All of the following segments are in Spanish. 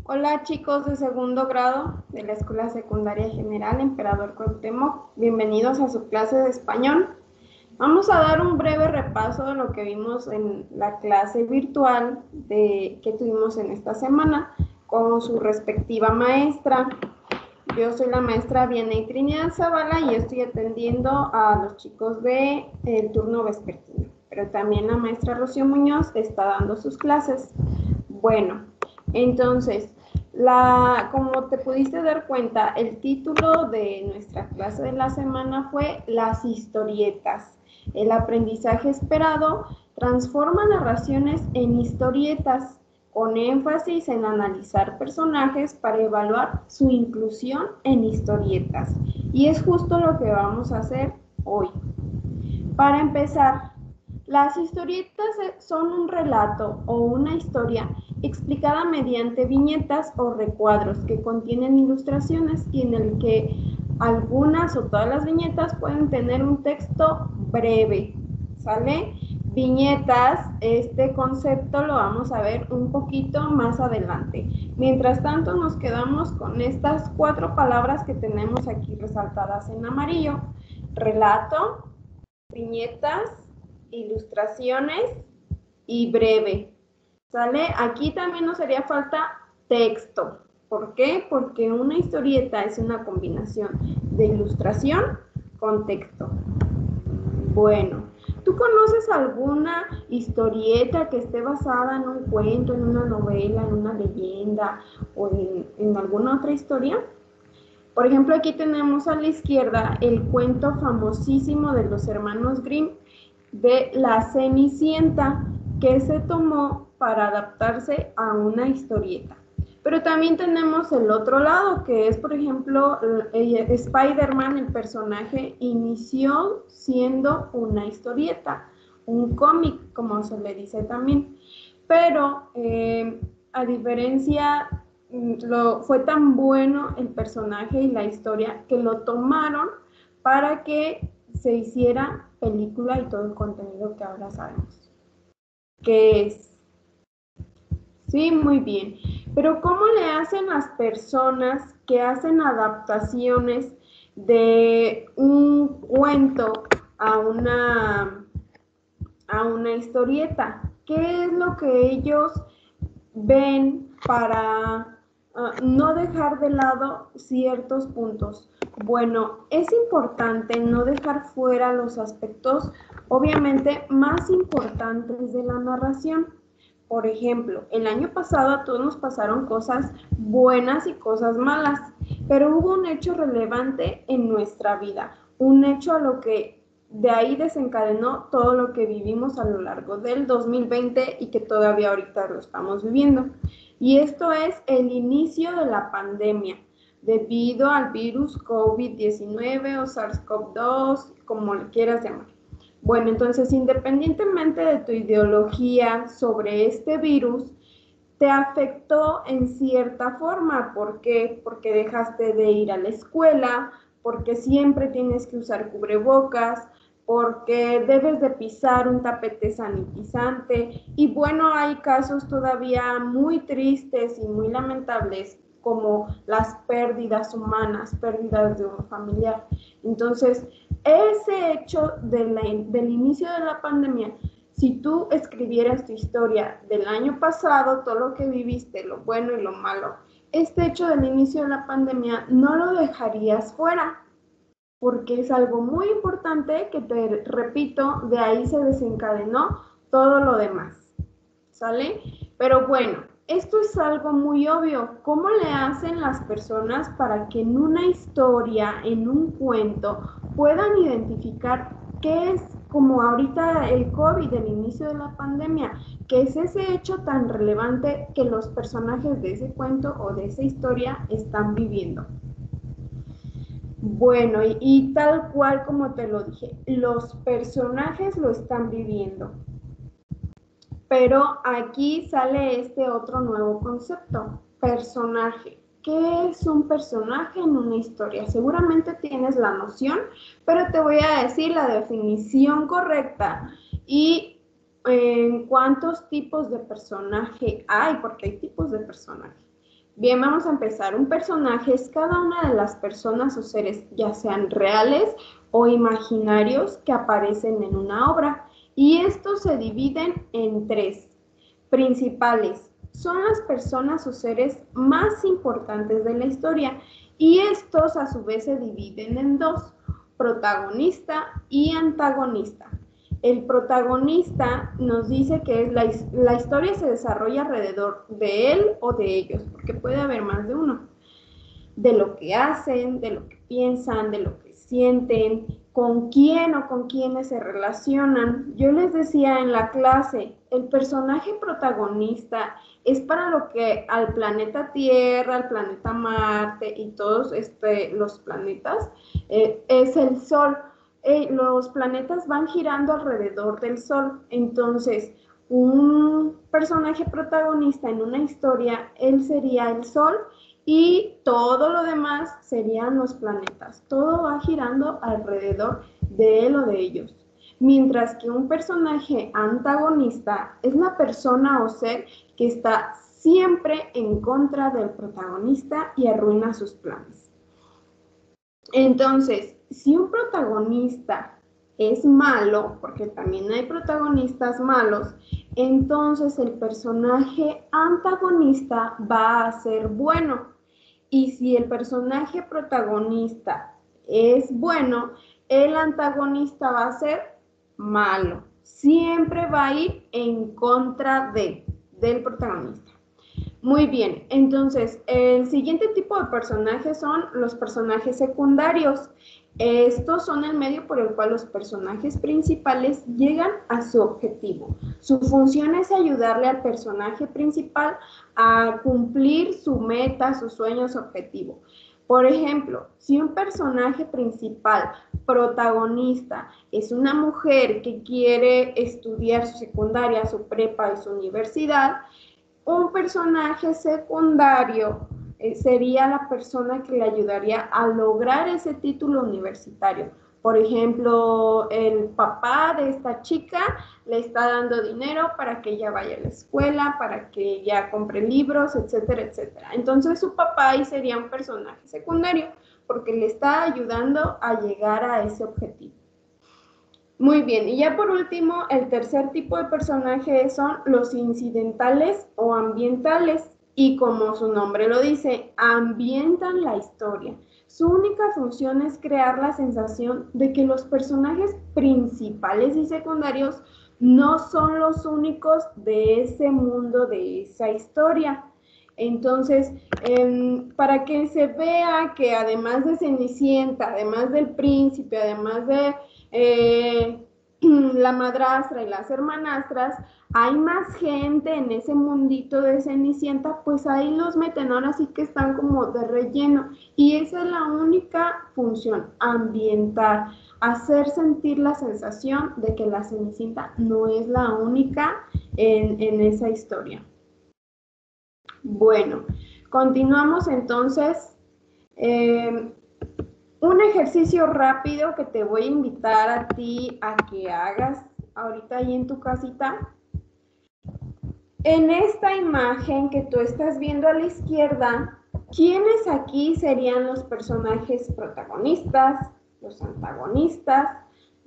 Hola chicos de segundo grado de la Escuela Secundaria General Emperador Cuauhtémoc, bienvenidos a su clase de español. Vamos a dar un breve repaso de lo que vimos en la clase virtual que tuvimos en esta semana con su respectiva maestra. Yo soy la maestra Vianey Trinidad Zavala y estoy atendiendo a los chicos del turno vespertino, pero también la maestra Rocío Muñoz está dando sus clases. Bueno, entonces, como te pudiste dar cuenta, el título de nuestra clase de la semana fue Las historietas. El aprendizaje esperado transforma narraciones en historietas, con énfasis en analizar personajes para evaluar su inclusión en historietas. Y es justo lo que vamos a hacer hoy. Para empezar, las historietas son un relato o una historia explicada mediante viñetas o recuadros que contienen ilustraciones y en el que algunas o todas las viñetas pueden tener un texto breve, ¿sale? Viñetas, este concepto lo vamos a ver un poquito más adelante. Mientras tanto, nos quedamos con estas 4 palabras que tenemos aquí resaltadas en amarillo: relato, viñetas, ilustraciones y breve. ¿Sale? Aquí también nos haría falta texto. ¿Por qué? Porque una historieta es una combinación de ilustración con texto. Bueno, ¿tú conoces alguna historieta que esté basada en un cuento, en una novela, en una leyenda o en alguna otra historia? Por ejemplo, aquí tenemos a la izquierda el cuento famosísimo de los hermanos Grimm de La Cenicienta, que se tomó para adaptarse a una historieta. Pero también tenemos el otro lado, que es, por ejemplo, Spider-Man, el personaje, inició siendo una historieta, un cómic, como se le dice también. Pero, a diferencia, fue tan bueno el personaje y la historia que lo tomaron para que se hiciera película y todo el contenido que ahora sabemos. ¿Qué es? Sí, muy bien. Pero ¿cómo le hacen las personas que hacen adaptaciones de un cuento a una historieta? ¿Qué es lo que ellos ven para no dejar de lado ciertos puntos? Bueno, es importante no dejar fuera los aspectos, obviamente, más importantes de la narración. Por ejemplo, el año pasado a todos nos pasaron cosas buenas y cosas malas, pero hubo un hecho relevante en nuestra vida, un hecho a lo que de ahí desencadenó todo lo que vivimos a lo largo del 2020 y que todavía ahorita lo estamos viviendo. Y esto es el inicio de la pandemia debido al virus COVID-19 o SARS-CoV-2, como le quieras llamar. Bueno, entonces, independientemente de tu ideología sobre este virus, te afectó en cierta forma. ¿Por qué? Porque dejaste de ir a la escuela, porque siempre tienes que usar cubrebocas, porque debes de pisar un tapete sanitizante. Y bueno, hay casos todavía muy tristes y muy lamentables, como las pérdidas humanas, pérdidas de un familiar. Entonces, ese hecho del inicio de la pandemia, si tú escribieras tu historia del año pasado, todo lo que viviste, lo bueno y lo malo, este hecho del inicio de la pandemia no lo dejarías fuera, porque es algo muy importante que, te repito, de ahí se desencadenó todo lo demás, ¿sale? Pero bueno, esto es algo muy obvio. ¿Cómo le hacen las personas para que en una historia, en un cuento, puedan identificar qué es, como ahorita el COVID, el inicio de la pandemia, que es ese hecho tan relevante que los personajes de ese cuento o de esa historia están viviendo? Bueno, y tal cual como te lo dije, los personajes lo están viviendo. Pero aquí sale este otro nuevo concepto: personaje. ¿Qué es un personaje en una historia? Seguramente tienes la noción, pero te voy a decir la definición correcta y en cuántos tipos de personaje hay, porque hay tipos de personaje. Bien, vamos a empezar. Un personaje es cada una de las personas o seres, ya sean reales o imaginarios, que aparecen en una obra. Y estos se dividen en tres principales. Son las personas o seres más importantes de la historia. Y estos a su vez se dividen en dos: protagonista y antagonista. El protagonista nos dice que es la historia se desarrolla alrededor de él o de ellos, porque puede haber más de uno. De lo que hacen, de lo que piensan, de lo que sienten, con quién o con quiénes se relacionan. Yo les decía en la clase, el personaje protagonista es para lo que al planeta Tierra, al planeta Marte y todos los planetas, es el Sol. Los planetas van girando alrededor del Sol. Entonces, un personaje protagonista en una historia, él sería el Sol y todo lo demás serían los planetas. Todo va girando alrededor de él o de ellos. Mientras que un personaje antagonista es la persona o ser que está siempre en contra del protagonista y arruina sus planes. Entonces, si un protagonista es malo, porque también hay protagonistas malos, entonces el personaje antagonista va a ser bueno. Y si el personaje protagonista es bueno, el antagonista va a ser malo. Siempre va a ir en contra del protagonista. Muy bien, entonces el siguiente tipo de personajes son los personajes secundarios. Estos son el medio por el cual los personajes principales llegan a su objetivo. Su función es ayudarle al personaje principal a cumplir su meta, su sueño, su objetivo. Por ejemplo, si un personaje principal, protagonista, es una mujer que quiere estudiar su secundaria, su prepa y su universidad, un personaje secundario sería la persona que le ayudaría a lograr ese título universitario. Por ejemplo, el papá de esta chica le está dando dinero para que ella vaya a la escuela, para que ella compre libros, etcétera, etcétera. Entonces su papá ahí sería un personaje secundario porque le está ayudando a llegar a ese objetivo. Muy bien, y ya por último, el tercer tipo de personajes son los incidentales o ambientales. Y como su nombre lo dice, ambientan la historia. Su única función es crear la sensación de que los personajes principales y secundarios no son los únicos de ese mundo, de esa historia. Entonces, para que se vea que además de Cenicienta, además del príncipe, además de la madrastra y las hermanastras, hay más gente en ese mundito de Cenicienta, pues ahí los meten, ahora sí que están como de relleno. Y esa es la única función, ambientar, hacer sentir la sensación de que la Cenicienta no es la única en esa historia. Bueno, continuamos entonces. Un ejercicio rápido que te voy a invitar a ti a que hagas ahorita ahí en tu casita. En esta imagen que tú estás viendo a la izquierda, ¿quiénes aquí serían los personajes protagonistas, los antagonistas,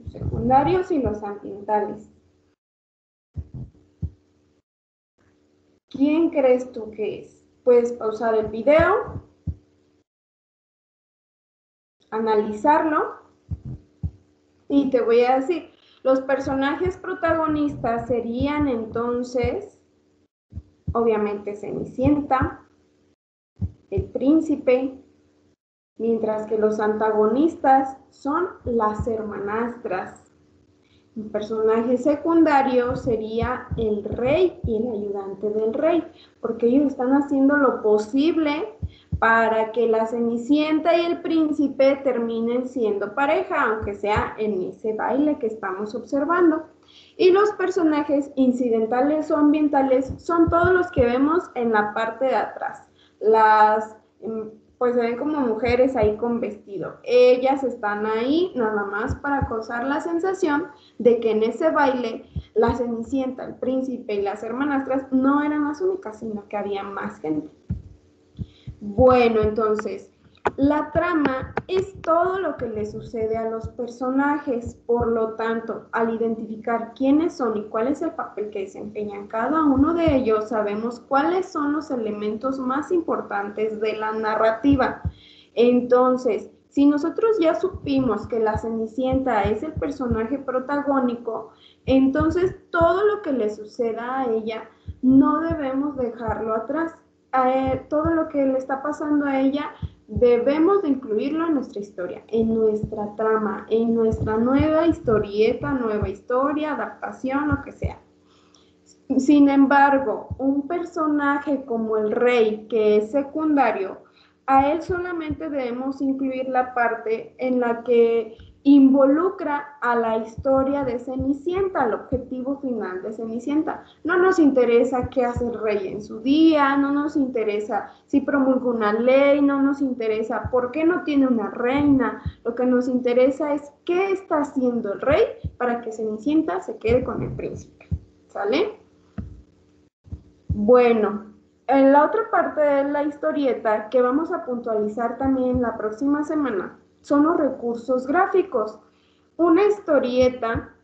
los secundarios y los ambientales? ¿Quién crees tú que es? Puedes pausar el video, analizarlo y te voy a decir, los personajes protagonistas serían entonces, obviamente, Cenicienta, el príncipe, mientras que los antagonistas son las hermanastras. Un personaje secundario sería el rey y el ayudante del rey, porque ellos están haciendo lo posible para que la Cenicienta y el príncipe terminen siendo pareja, aunque sea en ese baile que estamos observando. Y los personajes incidentales o ambientales son todos los que vemos en la parte de atrás. Pues se ven como mujeres ahí con vestido. Ellas están ahí nada más para causar la sensación de que en ese baile la Cenicienta, el príncipe y las hermanastras no eran las únicas, sino que había más gente. Bueno, entonces, la trama es todo lo que le sucede a los personajes, por lo tanto, al identificar quiénes son y cuál es el papel que desempeñan cada uno de ellos, sabemos cuáles son los elementos más importantes de la narrativa. Entonces, si nosotros ya supimos que la Cenicienta es el personaje protagónico, entonces todo lo que le suceda a ella no debemos dejarlo atrás. Todo lo que le está pasando a ella debemos de incluirlo en nuestra historia, en nuestra trama, en nuestra nueva historieta, nueva historia, adaptación, lo que sea. Sin embargo, un personaje como el rey, que es secundario, a él solamente debemos incluir la parte en la que involucra a la historia de Cenicienta, al objetivo final de Cenicienta. No nos interesa qué hace el rey en su día, no nos interesa si promulga una ley, no nos interesa por qué no tiene una reina. Lo que nos interesa es qué está haciendo el rey para que Cenicienta se quede con el príncipe. ¿Sale? Bueno, en la otra parte de la historieta que vamos a puntualizar también la próxima semana son los recursos gráficos. Una historieta,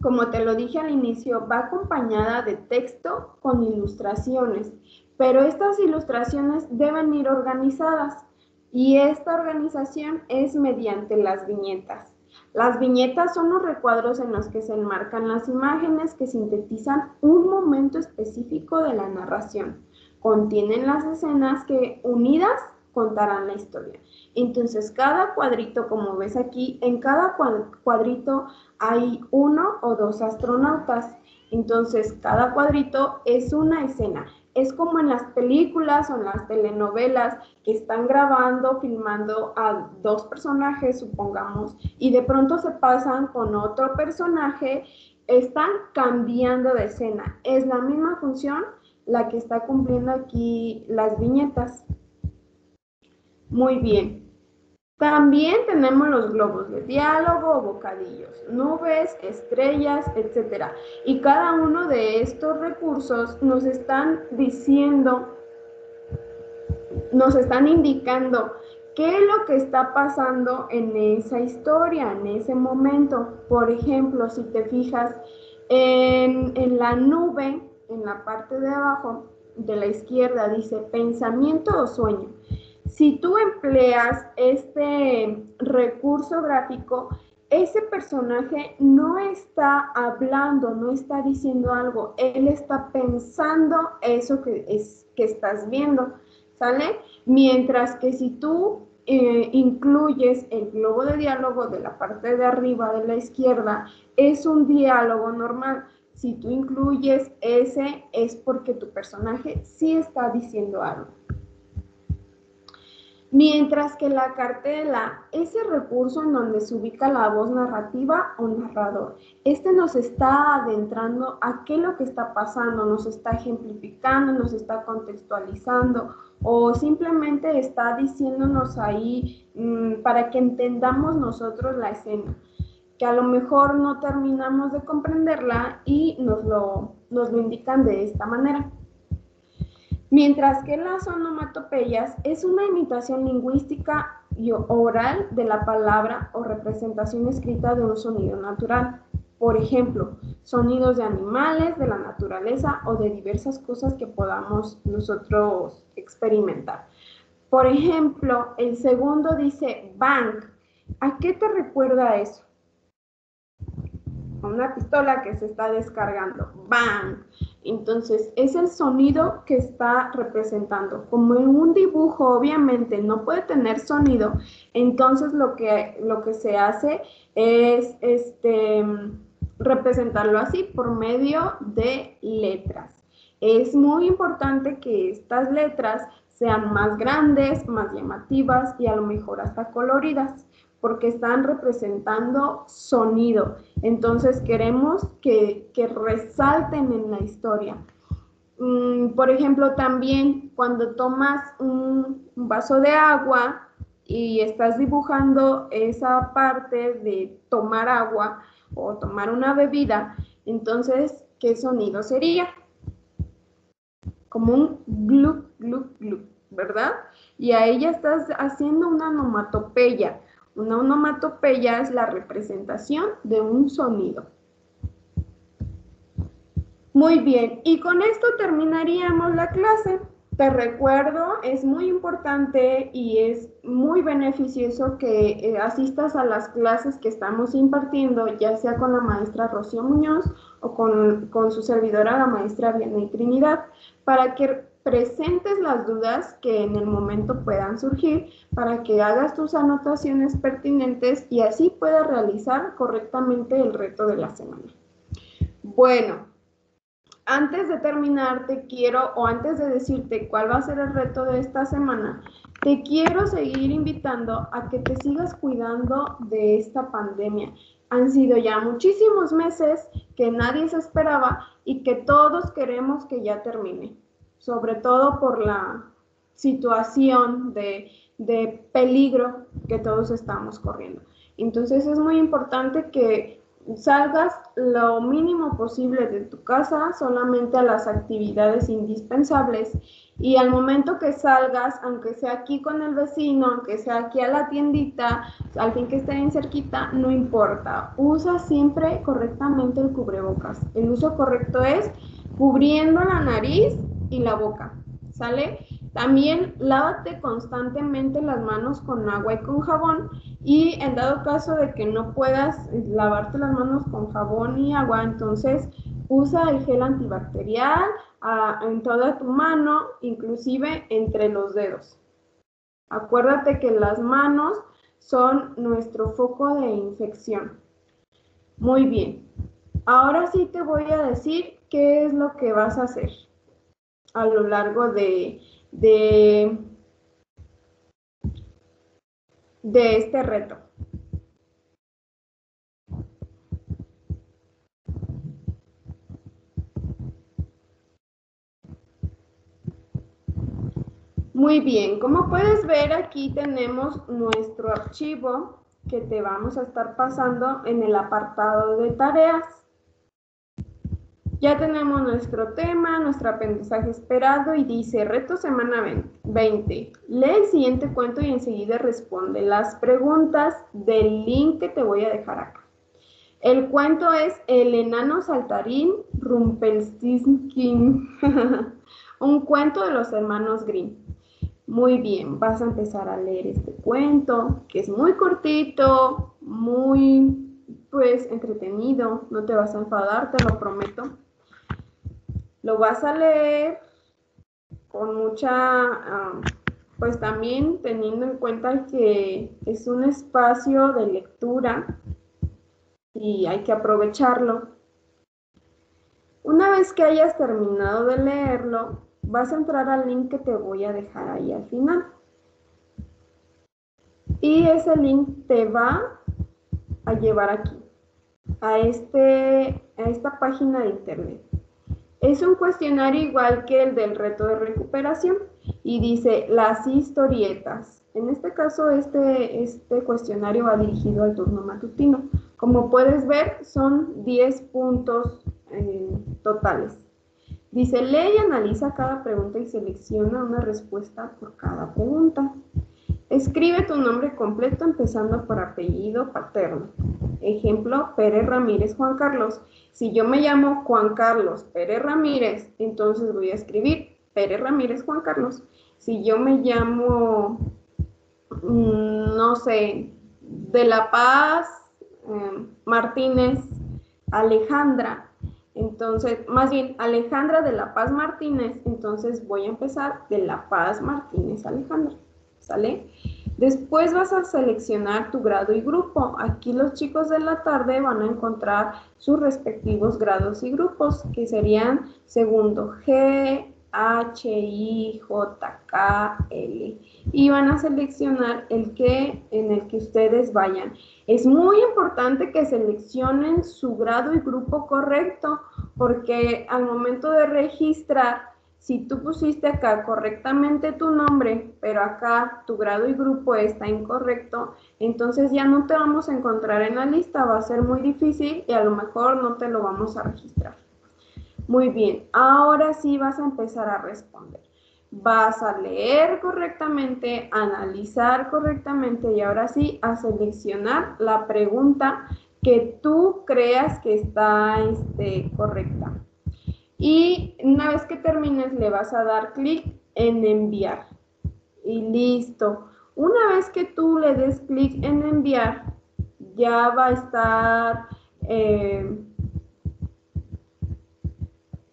como te lo dije al inicio, va acompañada de texto con ilustraciones, pero estas ilustraciones deben ir organizadas y esta organización es mediante las viñetas. Las viñetas son los recuadros en los que se enmarcan las imágenes que sintetizan un momento específico de la narración. Contienen las escenas que, unidas, contarán la historia. Entonces, cada cuadrito, como ves aquí, en cada cuadrito hay uno o dos astronautas. Entonces, cada cuadrito es una escena. Es como en las películas o en las telenovelas que están grabando, filmando a dos personajes, supongamos, y de pronto se pasan con otro personaje, están cambiando de escena. Es la misma función la que está cumpliendo aquí las viñetas. Muy bien. También tenemos los globos de diálogo, bocadillos, nubes, estrellas, etc. Y cada uno de estos recursos nos están diciendo, nos están indicando qué es lo que está pasando en esa historia, en ese momento. Por ejemplo, si te fijas en la nube, en la parte de abajo de la izquierda, dice pensamiento o sueño. Si tú empleas este recurso gráfico, ese personaje no está hablando, no está diciendo algo, él está pensando eso que estás viendo, ¿sale? Mientras que si tú incluyes el globo de diálogo de la parte de arriba de la izquierda, es un diálogo normal. Si tú incluyes ese, es porque tu personaje sí está diciendo algo. Mientras que la cartela es el recurso en donde se ubica la voz narrativa o narrador. Este nos está adentrando a qué es lo que está pasando, nos está ejemplificando, nos está contextualizando o simplemente está diciéndonos ahí para que entendamos nosotros la escena, que a lo mejor no terminamos de comprenderla y nos lo indican de esta manera. Mientras que las onomatopeyas es una imitación lingüística y oral de la palabra o representación escrita de un sonido natural. Por ejemplo, sonidos de animales, de la naturaleza o de diversas cosas que podamos nosotros experimentar. Por ejemplo, el segundo dice bang. ¿A qué te recuerda eso? Una pistola que se está descargando, ¡bang! Entonces es el sonido que está representando. Como en un dibujo obviamente no puede tener sonido, entonces lo que se hace es representarlo así por medio de letras. Es muy importante que estas letras sean más grandes, más llamativas y a lo mejor hasta coloridas, porque están representando sonido. Entonces queremos que resalten en la historia. Por ejemplo, también cuando tomas un vaso de agua y estás dibujando esa parte de tomar agua o tomar una bebida, entonces, ¿qué sonido sería? Como un glup, glup, glup. ¿verdad? Y ahí ya estás haciendo una onomatopeya. Una onomatopeya es la representación de un sonido. Muy bien, y con esto terminaríamos la clase. Te recuerdo, es muy importante y es muy beneficioso que asistas a las clases que estamos impartiendo, ya sea con la maestra Rocío Muñoz o con su servidora, la maestra Vianey Trinidad, para que presentes las dudas que en el momento puedan surgir, para que hagas tus anotaciones pertinentes y así puedas realizar correctamente el reto de la semana. Bueno, antes de terminar, antes de decirte cuál va a ser el reto de esta semana, te quiero seguir invitando a que te sigas cuidando de esta pandemia. Han sido ya muchísimos meses que nadie se esperaba y que todos queremos que ya termine, sobre todo por la situación de peligro que todos estamos corriendo. Entonces es muy importante que salgas lo mínimo posible de tu casa, solamente a las actividades indispensables, y al momento que salgas, aunque sea aquí con el vecino, aunque sea aquí a la tiendita, alguien que esté bien cerquita, no importa, usa siempre correctamente el cubrebocas. El uso correcto es cubriendo la nariz y la boca, ¿sale? También lávate constantemente las manos con agua y con jabón, y en dado caso de que no puedas lavarte las manos con jabón y agua, entonces usa el gel antibacterial en toda tu mano, inclusive entre los dedos. Acuérdate que las manos son nuestro foco de infección. Muy bien. Ahora sí te voy a decir qué es lo que vas a hacer a lo largo de este reto. Muy bien, como puedes ver, aquí tenemos nuestro archivo que te vamos a estar pasando en el apartado de tareas. Ya tenemos nuestro tema, nuestro aprendizaje esperado, y dice reto semana 20. Lee el siguiente cuento y enseguida responde las preguntas del link que te voy a dejar acá. El cuento es El enano saltarín Rumpelstiltskin, un cuento de los hermanos Grimm. Muy bien, vas a empezar a leer este cuento, que es muy cortito, muy, pues, entretenido. No te vas a enfadar, te lo prometo. Lo vas a leer con mucha, pues también teniendo en cuenta que es un espacio de lectura y hay que aprovecharlo. Una vez que hayas terminado de leerlo, vas a entrar al link que te voy a dejar ahí al final. Y ese link te va a llevar aquí, a esta página de internet. Es un cuestionario igual que el del reto de recuperación y dice las historietas. En este caso, este cuestionario va dirigido al turno matutino. Como puedes ver, son 10 puntos totales. Dice, lee y analiza cada pregunta y selecciona una respuesta por cada pregunta. Escribe tu nombre completo empezando por apellido paterno. Ejemplo, Pérez Ramírez Juan Carlos. Si yo me llamo Juan Carlos Pérez Ramírez, entonces voy a escribir Pérez Ramírez Juan Carlos. Si yo me llamo, no sé, de La Paz Martínez Alejandra, entonces, más bien Alejandra de La Paz Martínez, entonces voy a empezar de La Paz Martínez Alejandra. ¿Sale? Después vas a seleccionar tu grado y grupo. Aquí los chicos de la tarde van a encontrar sus respectivos grados y grupos, que serían segundo G, H, I, J, K, L. Y van a seleccionar en el que ustedes vayan. Es muy importante que seleccionen su grado y grupo correcto, porque al momento de registrar, si tú pusiste acá correctamente tu nombre, pero acá tu grado y grupo está incorrecto, entonces ya no te vamos a encontrar en la lista, va a ser muy difícil y a lo mejor no te lo vamos a registrar. Muy bien, ahora sí vas a empezar a responder. vas a leer correctamente, analizar correctamente y ahora sí a seleccionar la pregunta que tú creas que está correcta. Y una vez que termines le vas a dar clic en enviar y listo. Una vez que tú le des clic en enviar, ya va a estar,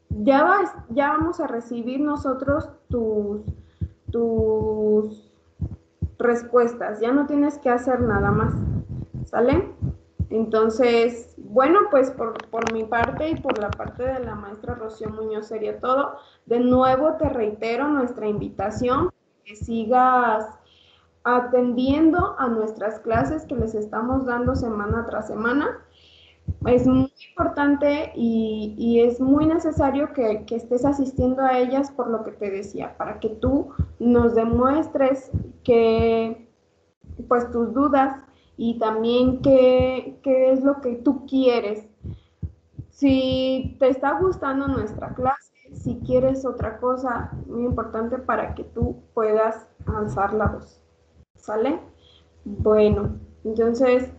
ya vamos a recibir nosotros tus respuestas, ya no tienes que hacer nada más, ¿sale? Entonces, bueno, pues por mi parte y por la parte de la maestra Rocío Muñoz sería todo. De nuevo te reitero nuestra invitación, que sigas atendiendo a nuestras clases que les estamos dando semana tras semana. Es muy importante y es muy necesario que estés asistiendo a ellas por lo que te decía, para que tú nos demuestres que, pues, tus dudas y también qué es lo que tú quieres. Si te está gustando nuestra clase, si quieres otra cosa, muy importante para que tú puedas alzar la voz. ¿Sale? Bueno, entonces,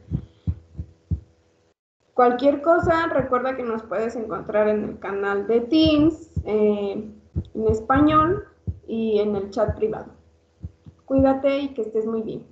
cualquier cosa, recuerda que nos puedes encontrar en el canal de Teams, en español y en el chat privado. Cuídate y que estés muy bien.